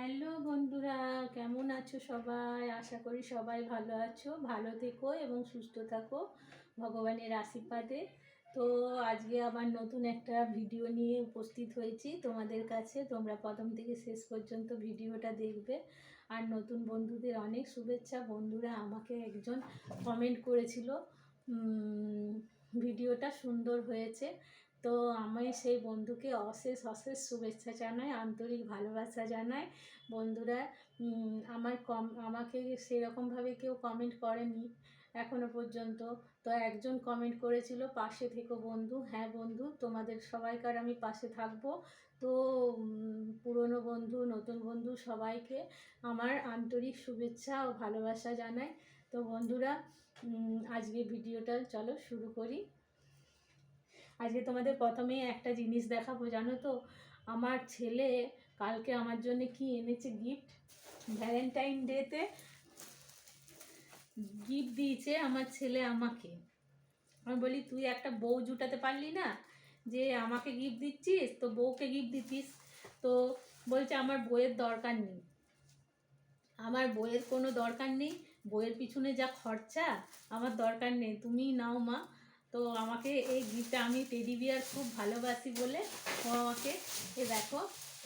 Hello বন্ধুরা, কেমন আছো সবাই? আশা করি সবাই ভালো আছো। ভালো থেকো এবং সুস্থ থাকো ভগবানের আশীর্বাদে। তো আজকে আবার নতুন একটা ভিডিও নিয়ে উপস্থিত হয়েছি তোমাদের কাছে। তোমরা প্রথম থেকে শেষ পর্যন্ত ভিডিওটা দেখবে। আর নতুন বন্ধুদের অনেক শুভেচ্ছা। বন্ধুরা আমাকে একজন কমেন্ট করেছিল ভিডিওটা সুন্দর হয়েছে। তো আমি সেই বন্ধুকে অশেষ অশেষ শুভেচ্ছা জানাই, আন্তরিক ভালোবাসা জানাই। বন্ধুরা আমাকে সেরকমভাবে কেউ কমেন্ট করেনি এখনো পর্যন্ত। তো একজন কমেন্ট করেছিল, পাশে থেকো বন্ধু। হ্যাঁ বন্ধু, তোমাদের সবাইকার আমি পাশে থাকবো। তো পুরনো বন্ধু, নতুন বন্ধু সবাইকে আমার আন্তরিক শুভেচ্ছা ও ভালোবাসা জানাই। তো বন্ধুরা আজকে ভিডিওটা চলো শুরু করি। আজকে তোমাদের প্রথমেই একটা জিনিস দেখাবো, জানো তো আমার ছেলে কালকে আমার জন্য কি এনেছে গিফট। ভ্যালেন্টাইন ডেতে গিফট দিয়েছে আমার ছেলে আমাকে। আমি বলি তুই একটা বউ জুটাতে পারলি না, যে আমাকে গিফট দিচ্ছিস, তো বউকে গিফট দিতিস। তো বলছে আমার বইয়ের দরকার নেই, আমার বইয়ের কোনো দরকার নেই, বইয়ের পিছনে যা খরচা আমার দরকার নেই, তুমিই নাও মা। তো আমাকে এই গিফটটা, আমি টেডি বিয়ার খুব ভালোবাসি বলে ও আমাকে দেখো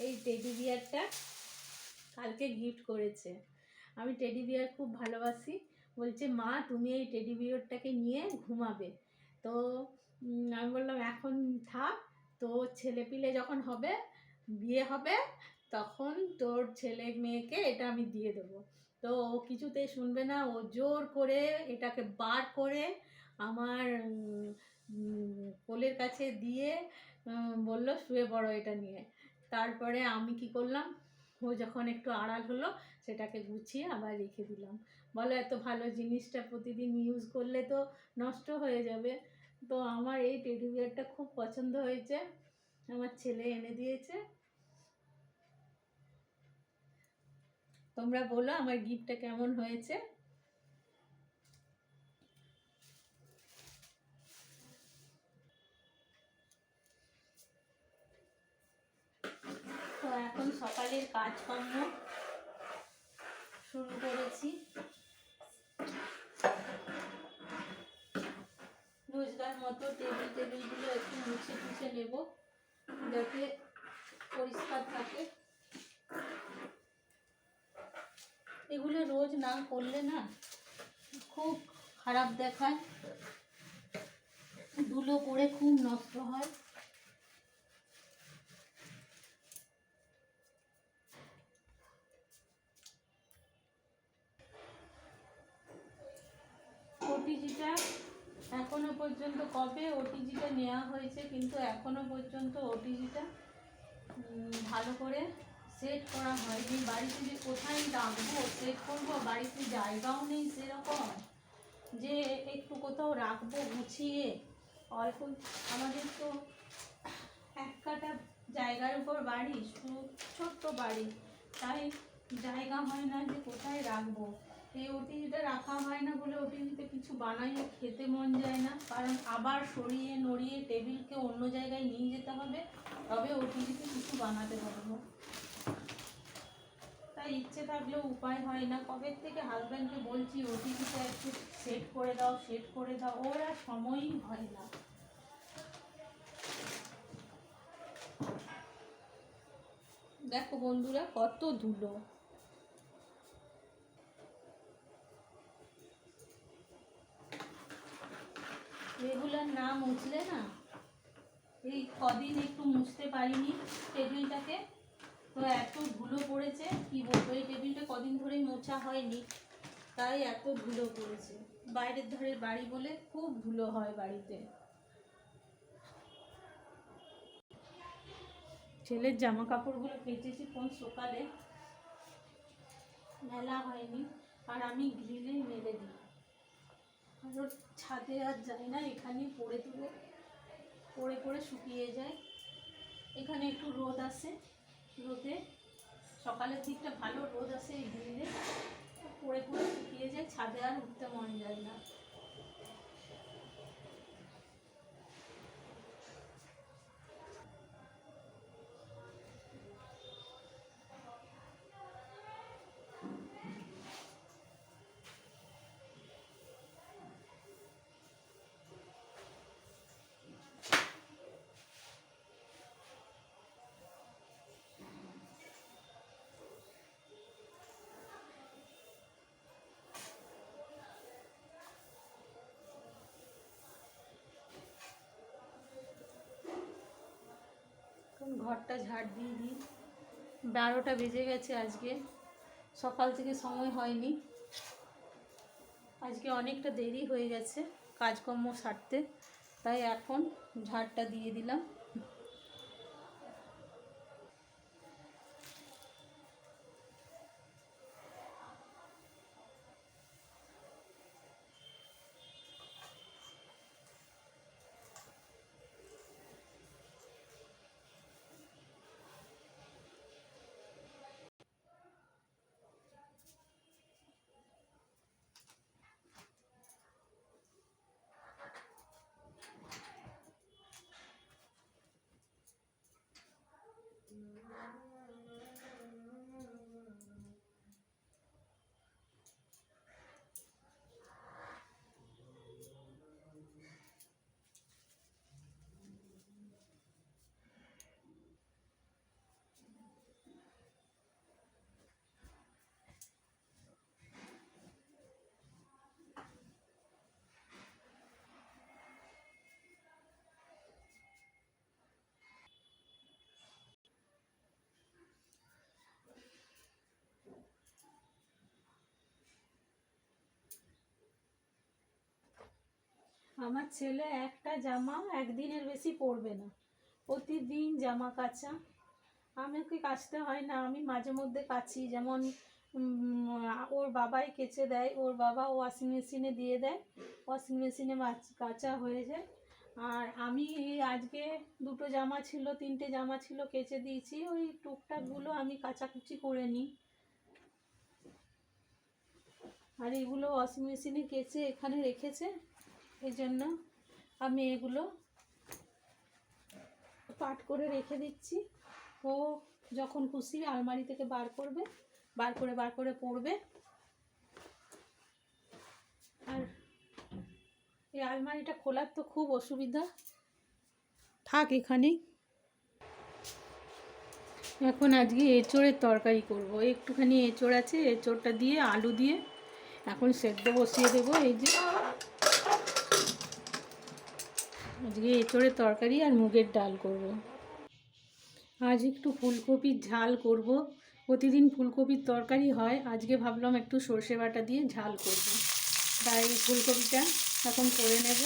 এই টেডি বিয়ারটা কালকে গিফট করেছে। আমি টেডি বিয়ার খুব ভালোবাসি, বলছে মা তুমি এই টেডি বিয়ারটাকে নিয়ে ঘুমাবে। তো আমি বললাম এখন থাক, তো ছেলেপিলে যখন হবে, বিয়ে হবে, তখন তোর ছেলে মেয়েকে এটা আমি দিয়ে দেবো। তো ও কিছুতেই শুনবে না, ও জোর করে এটাকে বার করে আমার কোলের কাছে দিয়ে বলল শুয়ে পড়ো এটা নিয়ে। তারপরে আমি কি করলাম, ও যখন একটু আড়াল হলো সেটাকে গুছিয়ে আবার রেখে দিলাম। বলো এত ভালো জিনিসটা প্রতিদিন ইউজ করলে তো নষ্ট হয়ে যাবে। তো আমার এই টেডি বিয়ারটা খুব পছন্দ হয়েছে, আমার ছেলে এনে দিয়েছে। তোমরা বলো আমার গিফটটা কেমন হয়েছে। তো এখন সকালের কাজকর্ম শুরু করেছি। রোজগার মতো টেবিলগুলো একটু মুছে টুছে নেব, যাতে পরিষ্কার থাকে। এগুলো রোজ না করলে না খুব খারাপ দেখায়, ধুলো পড়ে খুব নষ্ট হয়। ওটিজিটা এখনো পর্যন্ত, কবে ওটিজিটা নেওয়া হয়েছে, কিন্তু এখনো পর্যন্ত ওটিজিটা ভালো করে সেট করা হয়নি। বাড়িতে যে কোথায় রাখবো, সেট করবো, বাড়িতে জায়গাও নেই সেরকম যে একটু কোথাও রাখবো গুছিয়ে। অল্প, আমাদের তো এক কাটা জায়গার উপর বাড়ি, শুধু ছোট্ট বাড়ি, তাই জায়গা হয় না যে কোথায় রাখবো। এই ওটিজিটা রাখা হয় না বলে ওটিজিতে কিছু বানাইও খেতে মন যায় না, কারণ আবার সরিয়ে নড়িয়ে টেবিলকে অন্য জায়গায় নিয়ে যেতে হবে, তবে ওটিজিতে কিছু বানাতে পারবো। তাই ইচ্ছে থাকলেও উপায় হয় না। কবে থেকে হাজব্যান্ডকে বলছি ওটিজিটা একটু সেট করে দাও, সেট করে দাও, ওর আর সময়ই হয় না। দেখো বন্ধুরা কত ধুলো। রেগুলার না মুছলে না, এই কদিন একটু মুছতে পারিনি টেবিলটাকে, তো এত ধুলো পড়েছে কি বলবো। এই টেবিলটা কদিন ধরেই মোছা হয়নি, তাই এত ধুলো পড়েছে। বাইরের ধারের বাড়ি বলে খুব ধুলো হয় বাড়িতে। ছেলের জামা কাপড়গুলো কেচেছি কোন সকালে, মেলা হয়নি, আর আমি গ্রিলেই মেলে দিই। আর ওর ছাদে আর যাই না, এখানেই পড়ে তুলে পড়ে পড়ে শুকিয়ে যায়। এখানে একটু রোদ আসে, রোদে সকালের দিকটা ভালো রোদ আসে, এই গ্রিলে পড়ে পড়ে শুকিয়ে যায়, ছাদে আর উঠতে মন যায় না। এখন ঘরটা ঝাড় দিয়ে দিই। 12টা বেজে গেছে। আজকে সকাল থেকে সময় হয়নি, আজকে অনেকটা দেরি হয়ে গেছে কাজকর্ম সারতে, তাই এখন ঝাড়টা দিয়ে দিলাম। আমার ছেলে একটা জামা একদিনের বেশি পরবে না, প্রতিদিন জামা কাচা। আমাকে কাচতে হয় না, আমি মাঝে মধ্যে কাচি, যেমন ওর বাবাই কেচে দেয়, ওর বাবা ওয়াশিং মেশিনে দিয়ে দেয়, ওয়াশিং মেশিনে কাচা হয়ে যায়। আর আমি আজকে 2টো জামা ছিল, 3টে জামা ছিল, কেচে দিয়েছি। ওই টুকটাকগুলো আমি কাচাকুচি করে নিই, আর এগুলো ওয়াশিং মেশিনে কেচে এখানে রেখেছে, এই জন্য আমি এগুলো পাট করে রেখে দিচ্ছি। ও যখন খুশি আলমারি থেকে বার করবে, বার করে পরবে। আর এই আলমারিটা খোলার তো খুব অসুবিধা, থাক এখানেই। এখন আজকে এঁচোড়ের তরকারি করব। একটুখানি এঁচোড় আছে, এঁচোড়টা দিয়ে আলু দিয়ে এখন সেদ্ধ বসিয়ে দেবো। এই যে আজকে এঁচোড়ের তরকারি আর মুগের ডাল করব। আজ একটু ফুলকপির ঝাল করব। প্রতিদিন ফুলকপির তরকারি হয়, আজকে ভাবলাম একটু সর্ষে বাটা দিয়ে ঝাল করব। তাই ফুলকপিটা এখন করে নেব।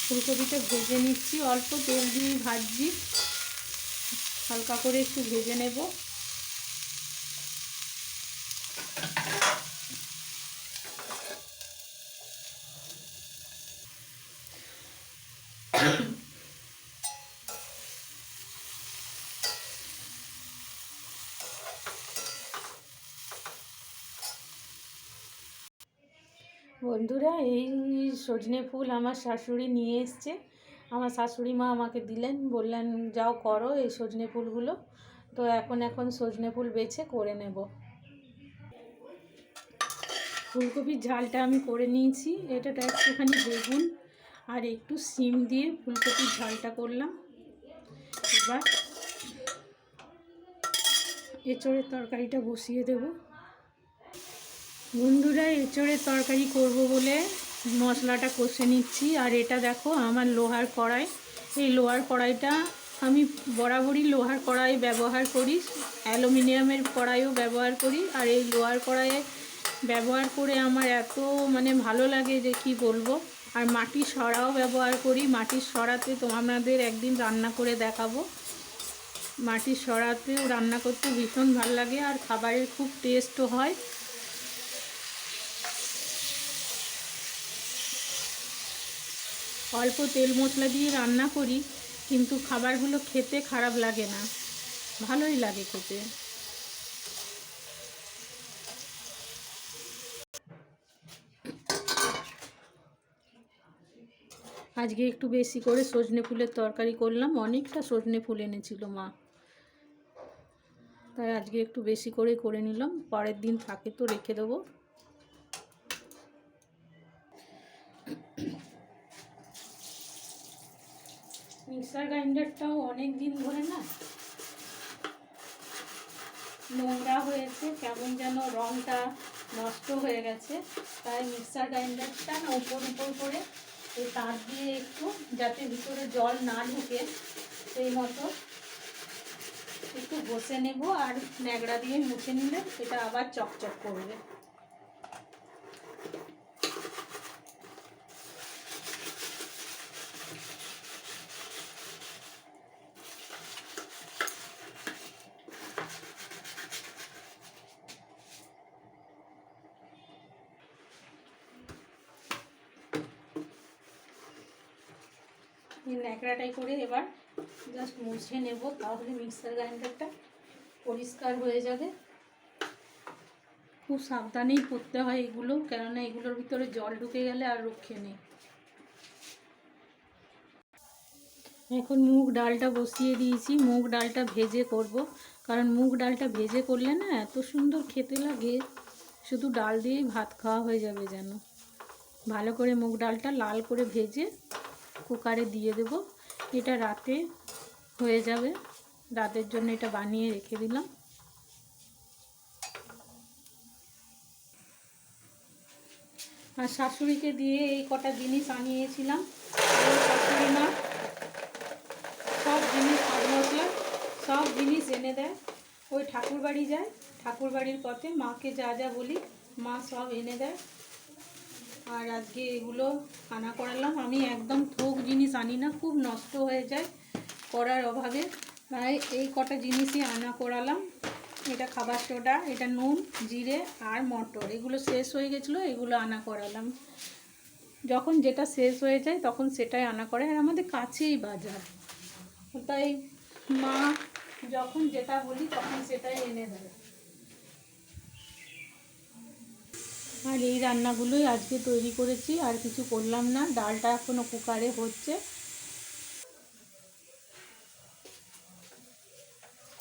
ফুলকপিটা ভেজে নিচ্ছি, অল্প তেল দিয়ে ভাজছি, হালকা করে একটু ভেজে নেব। বন্ধুরা, এই সজনে ফুল আমার শাশুড়ি নিয়ে এসছে, আমার শাশুড়ি মা আমাকে দিলেন, বললেন যাও করো এই সজনে ফুলগুলো। তো এখন সজনে ফুল বেছে করে নেব। ফুলকপির ঝালটা আমি করে নিয়েছি। এটাটা একটুখানি বেগুন আর একটু শিম দিয়ে ফুলকপির ঝালটা করলাম। এবার এঁচোড়ের তরকারিটা বসিয়ে দেব। বন্ধুরা, এঁচোড়ের তরকারি করব বলে মশলাটা কষে নিচ্ছি। আর এটা দেখো আমার লোহার কড়াই, এই লোহার কড়াইটা আমি বরাবরই লোহার কড়াই ব্যবহার করি, অ্যালুমিনিয়ামের কড়াইও ব্যবহার করি। আর এই লোহার কড়াইয়ে ব্যবহার করে আমার এত ভালো লাগে যে কি বলবো। আর মাটির সরাও ব্যবহার করি, মাটির সরাতে তো আপনাদের একদিন রান্না করে দেখাবো। মাটির সরাতেও রান্না করতে ভীষণ ভালো লাগে, আর খাবারের খুব টেস্টও হয়। অল্প তেল মশলা দিয়ে রান্না করি, কিন্তু খাবারগুলো খেতে খারাপ লাগে না, ভালোই লাগে খেতে। আজকে একটু বেশি করে সজনে ফুলের তরকারি করলাম, অনেকটা সজনে ফুল এনেছিল মা, তাই আজকে একটু বেশি করে নিলাম। পরের দিন থাকে তো রেখে দেবো। মিক্সার গ্রাইন্ডারটাও অনেক দিন ধরে না নোংরা হয়েছে, কেমন যেন রঙটা নষ্ট হয়ে গেছে, তাই মিক্সার গ্রাইন্ডারটা না উপর করে এই তার দিয়ে একটু, যাতে ভিতরে জল না ঢুকে সেই মতো একটু ঘষে নেব, আর ন্যাকড়া দিয়ে মুছে নিলে এটা আবার চকচক করবে। এই ন্যাকড়াটাই করে এবার জাস্ট মুছে নেব, তাহলে মিক্সার গ্রাইন্ডারটা পরিষ্কার হয়ে যাবে। খুব সাবধানেই করতে হয় এগুলো, কেননা এগুলোর ভিতরে জল ঢুকে গেলে আর রক্ষে নেই। এখন মুগ ডালটা বসিয়ে দিয়েছি, মুগ ডালটা ভেজে করব, কারণ মুগ ডালটা ভেজে করলে না এত সুন্দর খেতে লাগে, শুধু ডাল দিয়েই ভাত খাওয়া হয়ে যাবে যেন। ভালো করে মুগ ডালটা লাল করে ভেজে কুকারে দিয়ে দেব। এটা রাতে হয়ে যাবে, রাতের জন্য এটা বানিয়ে রেখে দিলাম। আর শাশুড়িকে দিয়ে এই কটা জিনিস আনিয়েছিলাম। শাশুড়ি মা সব জিনিস, সব মশলা সব জিনিস এনে দেয়। ওই ঠাকুর বাড়ি যায়, ঠাকুর বাড়ির পথে মাকে যা যা বলি মা সব এনে দেয়। আর আজকে এগুলো আনা করালাম। আমি একদম থোক জিনিস আনি না, খুব নষ্ট হয়ে যায় করার অভাবে, তাই এই কটা জিনিসই আনা করালাম। এটা খাবার সোডা, এটা নুন, জিরে আর মটর, এগুলো শেষ হয়ে গেছিলো, এগুলো আনা করালাম। যখন যেটা শেষ হয়ে যায় তখন সেটাই আনা করে, আর আমাদের কাছেই বাজার, তাই মা যখন যেটা বলি তখন সেটাই এনে দেয়। আর এই রান্নাগুলোই আজকে তৈরি করেছি, আর কিছু করলাম না। ডালটা এখনও কুকারে হচ্ছে,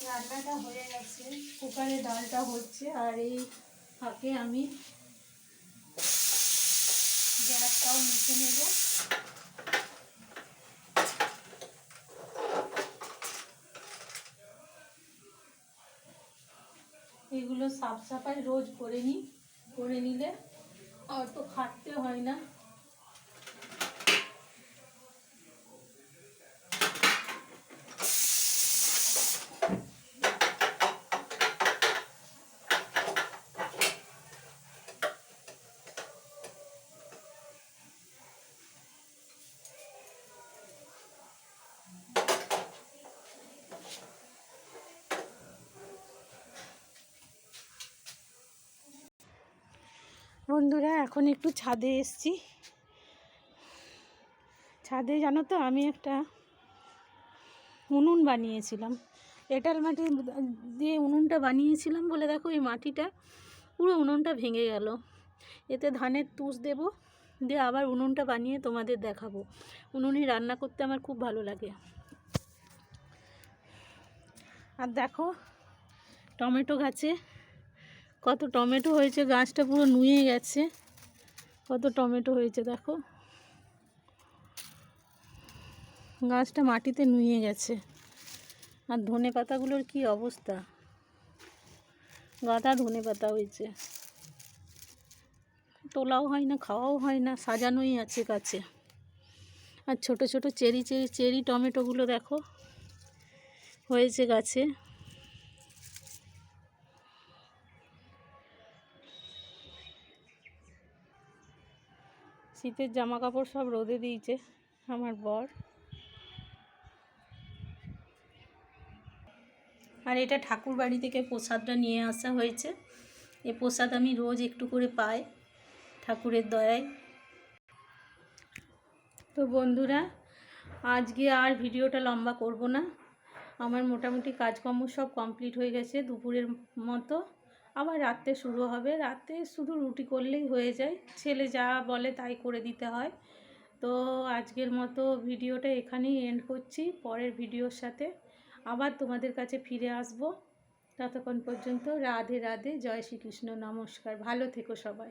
রান্নাটা হয়ে গেছে, কুকারে ডালটা হচ্ছে, আর এই ফাঁকে আমি গ্যাসটাও মুছে নেব। এগুলো সাফ সাফাই রোজ করে নিই, করে নিলে অত খাটতে হয় না। বন্ধুরা, এখন একটু ছাদে এসছি। ছাদে জানো তো আমি একটা উনুন বানিয়েছিলাম, এঁটেল মাটি দিয়ে উনুনটা বানিয়েছিলাম বলে দেখো এই মাটিটা পুরো উনুনটা ভেঙে গেল। এতে ধানের তুষ দেব, দিয়ে আবার উনুনটা বানিয়ে তোমাদের দেখাবো। উনুনে রান্না করতে আমার খুব ভালো লাগে। আর দেখো টমেটো গাছে কত টমেটো হয়েছে, গাছটা পুরো নুয়ে গেছে, কত টমেটো হয়েছে দেখো, গাছটা মাটিতে নুয়ে গেছে। আর ধনে পাতাগুলোর কি অবস্থা, গাদা ধনে পাতা হয়েছে, তোলাও হয় না, খাওয়াও হয় না, সাজানোই আছে গাছে। আর ছোট ছোট চেরি টমেটোগুলো দেখো হয়েছে গাছে। শীতের জামা কাপড় সব রোদে দিয়েছে আমার বর। আর এটা ঠাকুর বাড়ি থেকে প্রসাদটা নিয়ে আসা হয়েছে, এই প্রসাদ আমি রোজ একটু করে পাই ঠাকুরের দয়ায়। তো বন্ধুরা, আজকে আর ভিডিওটা লম্বা করব না, আমার মোটামুটি কাজকর্ম সব কমপ্লিট হয়ে গেছে দুপুরের মতো। আবার রাতে শুরু হবে, রাতে শুধু রুটি করলেই হয়ে যায়, ছেলে যা বলে তাই করে দিতে হয়। তো আজকের মতো ভিডিওটা এখানেই এন্ড করছি, পরের ভিডিওর সাথে আবার তোমাদের কাছে ফিরে আসব। ততক্ষণ পর্যন্ত রাধে রাধে, জয় শ্রীকৃষ্ণ, নমস্কার, ভালো থেকো সবাই।